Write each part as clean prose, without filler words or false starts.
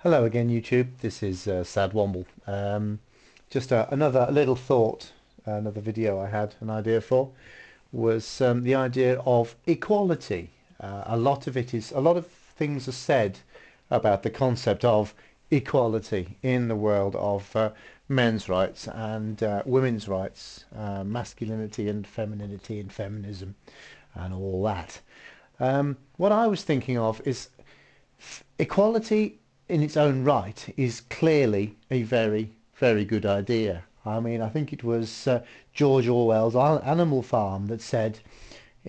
Hello again, YouTube. This is Sad Womble. Just another little thought, another video I had an idea for was the idea of equality. A lot of things are said about the concept of equality in the world of men's rights and women's rights, masculinity and femininity and feminism and all that. What I was thinking of is equality in its own right is clearly a very, very good idea. I mean, I think it was George Orwell's Animal Farm that said,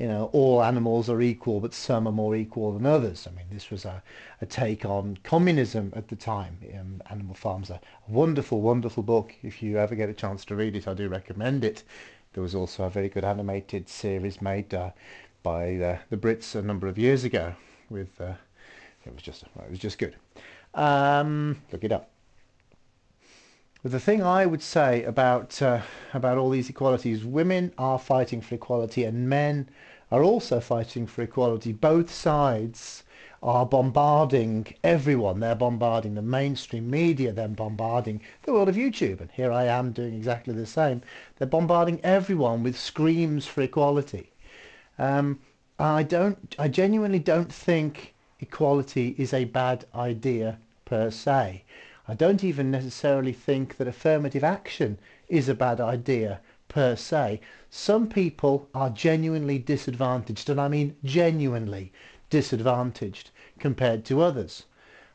all animals are equal, but some are more equal than others. I mean, this was a take on communism at the time. Animal Farm's a wonderful, wonderful book. If you ever get a chance to read it, I do recommend it. There was also a very good animated series made by the Brits a number of years ago with it was just good. Look it up. But the thing I would say about all these equalities, women are fighting for equality and men are also fighting for equality. Both sides are bombarding everyone. They're bombarding the mainstream media, they're bombarding the world of YouTube, and here I am doing exactly the same. They're bombarding everyone with screams for equality. I genuinely don't think equality is a bad idea per se. I don't even necessarily think that affirmative action is a bad idea per se. Some people are genuinely disadvantaged, and I mean genuinely disadvantaged compared to others.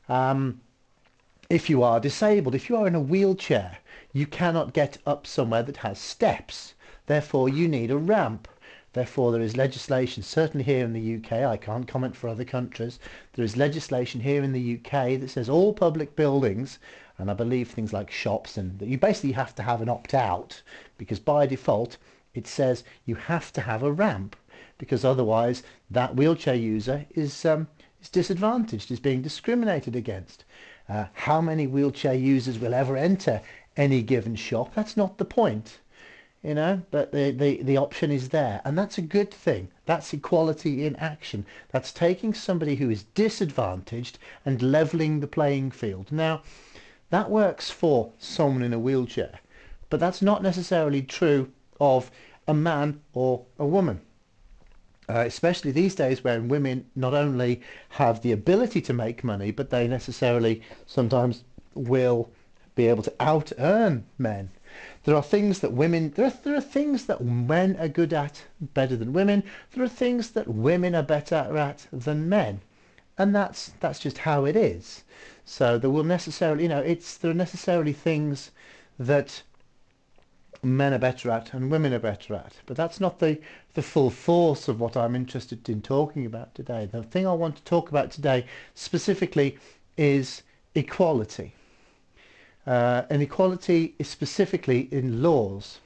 If you are disabled, if you are in a wheelchair, you cannot get up somewhere that has steps. Therefore, you need a ramp. Therefore, there is legislation, certainly here in the UK, I can't comment for other countries, there is legislation here in the UK that says all public buildings, and I believe things like shops, and that you basically have to have an opt-out, because by default it says you have to have a ramp, because otherwise that wheelchair user is disadvantaged, is being discriminated against. How many wheelchair users will ever enter any given shop? That's not the point. But the option is there, and that's a good thing. That's equality in action. That's taking somebody who is disadvantaged and leveling the playing field. Now, that works for someone in a wheelchair, but that's not necessarily true of a man or a woman. Especially these days when women not only have the ability to make money, but they necessarily sometimes will be able to out-earn men. There are things that there are things that men are good at better than women. There are things that women are better at than men, and that's just how it is. So there will necessarily, there are necessarily things that men are better at and women are better at, but that's not the full force of what I'm interested in talking about today. The thing I want to talk about today specifically is equality. And equality is specifically in laws.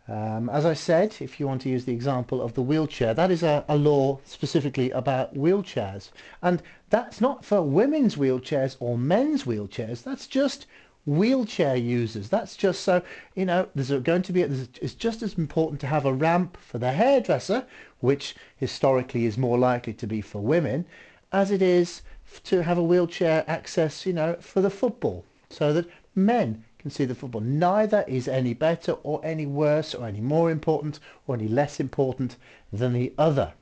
As I said, if you want to use the example of the wheelchair, that is a law specifically about wheelchairs. And that's not for women's wheelchairs or men's wheelchairs. That's just wheelchair users. That's just so, it's just as important to have a ramp for the hairdresser, which historically is more likely to be for women, as it is to have a wheelchair access, for the football, so that men can see the football. Neither is any better or any worse or any more important or any less important than the other.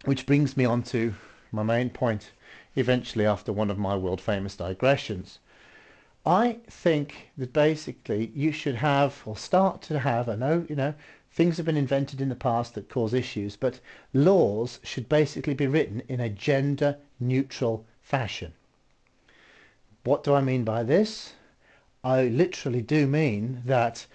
Which brings me on to my main point eventually after one of my world famous digressions. I think that basically you should have, or start to have, I know, things have been invented in the past that cause issues, but laws should basically be written in a gender neutral fashion. What do I mean by this? I literally do mean that,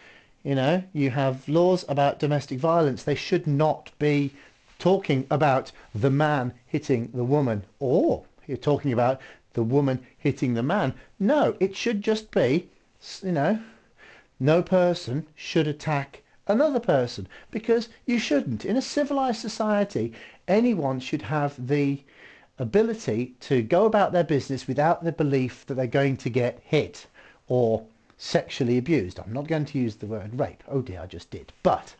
you have laws about domestic violence. They should not be talking about the man hitting the woman, or you're talking about the woman hitting the man. No, it should just be, no person should attack another person, because you shouldn't. In a civilized society, anyone should have the ability to go about their business without the belief that they're going to get hit or sexually abused. I'm not going to use the word rape. Oh dear, I just did. But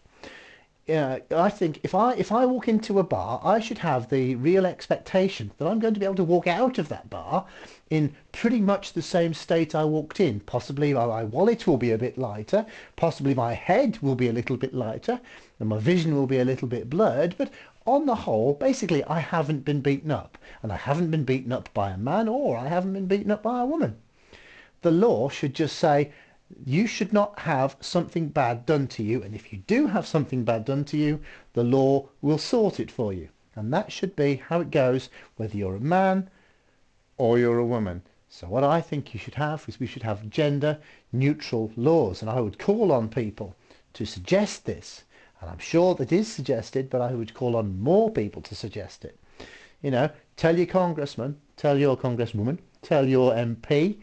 I think if I walk into a bar, I should have the real expectation that I'm going to be able to walk out of that bar in pretty much the same state I walked in. Possibly my wallet will be a bit lighter, possibly my head will be a little bit lighter, and my vision will be a little bit blurred, but on the whole, basically, I haven't been beaten up. And I haven't been beaten up by a man, or I haven't been beaten up by a woman. The law should just say, you should not have something bad done to you, and if you do have something bad done to you, the law will sort it for you. And that should be how it goes, whether you're a man or you're a woman. So what I think you should have is we should have gender neutral laws, and I would call on people to suggest this. And I'm sure that is suggested, but I would call on more people to suggest it. You know, tell your congressman, tell your congresswoman, tell your MP,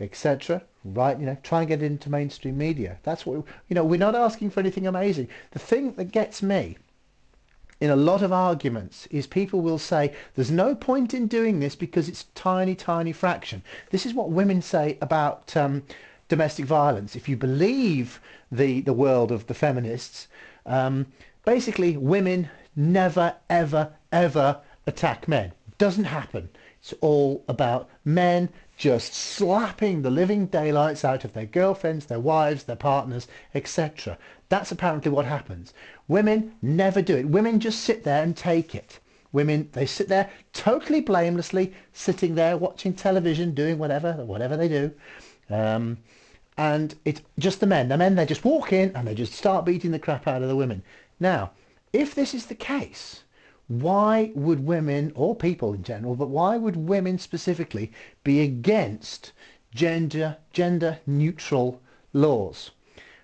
etc. Right, you know, try and get it into mainstream media. That's what, you know, we're not asking for anything amazing. The thing that gets me in a lot of arguments is people will say there's no point in doing this because it's tiny, tiny fraction. This is what women say about domestic violence. If you believe the world of the feminists, basically women never, ever, ever attack men. Doesn't happen. It's all about men just slapping the living daylights out of their girlfriends, their wives, their partners, etc. That's apparently what happens. Women never do it. Women just sit there and take it. Women, they sit there totally blamelessly, sitting there watching television, doing whatever they do. And it's just the men. The men, they just walk in and they just start beating the crap out of the women. Now, if this is the case, why would women, or people in general, but why would women specifically be against gender neutral laws?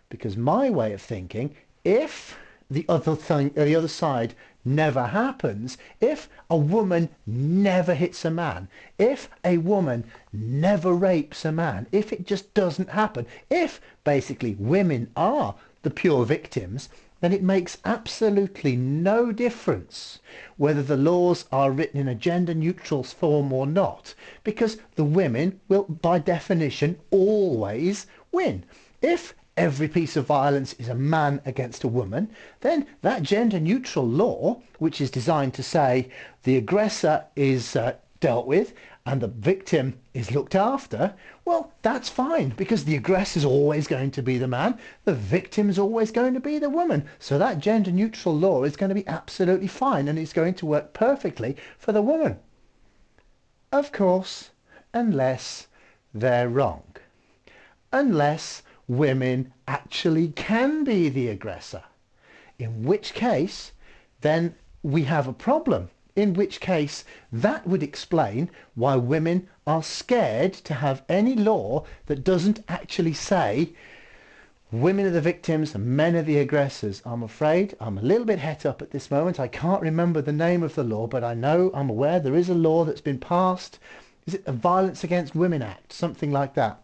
Because my way of thinking, if the other side never happens, if a woman never hits a man, if a woman never rapes a man, if it just doesn't happen, if basically women are the pure victims, then it makes absolutely no difference whether the laws are written in a gender neutral form or not, because the women will by definition always win. If every piece of violence is a man against a woman, then that gender neutral law, which is designed to say the aggressor is dealt with and the victim is looked after, well, that's fine, because the aggressor is always going to be the man, the victim is always going to be the woman. So that gender neutral law is going to be absolutely fine, and it's going to work perfectly for the woman. Of course, unless they're wrong. Unless women actually can be the aggressor. In which case, then we have a problem. In which case, that would explain why women are scared to have any law that doesn't actually say women are the victims and men are the aggressors. I'm afraid I'm a little bit het up at this moment. I can't remember the name of the law, but I'm aware there is a law that's been passed. Is it the Violence Against Women Act? Something like that.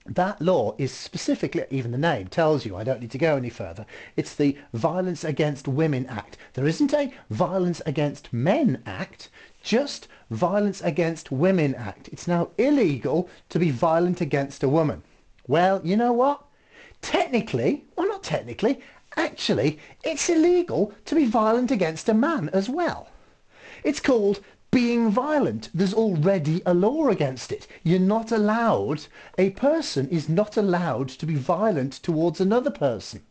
That law is specifically, even the name tells you, I don't need to go any further, it's the Violence Against Women Act. There isn't a Violence Against Men Act, just Violence Against Women Act. It's now illegal to be violent against a woman. Well, you know what? Technically, well, not technically, actually, it's illegal to be violent against a man as well. It's called being violent. There's already a law against it. You're not allowed, a person is not allowed to be violent towards another person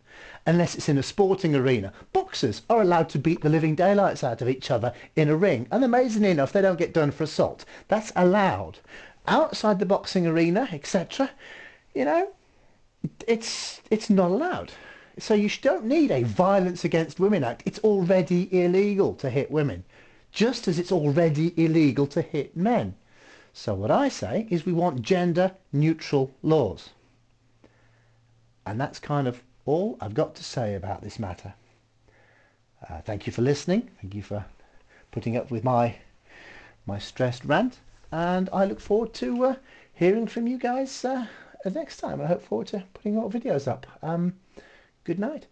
unless it's in a sporting arena. Boxers are allowed to beat the living daylights out of each other in a ring, and amazingly enough they don't get done for assault. That's allowed. Outside the boxing arena, etc., you know, it's not allowed. So you don't need a Violence Against Women Act. It's already illegal to hit women, just as it's already illegal to hit men. So what I say is we want gender neutral laws. And that's kind of all I've got to say about this matter. Thank you for listening. Thank you for putting up with my stressed rant. And I look forward to hearing from you guys next time. I look forward to putting more videos up. Good night.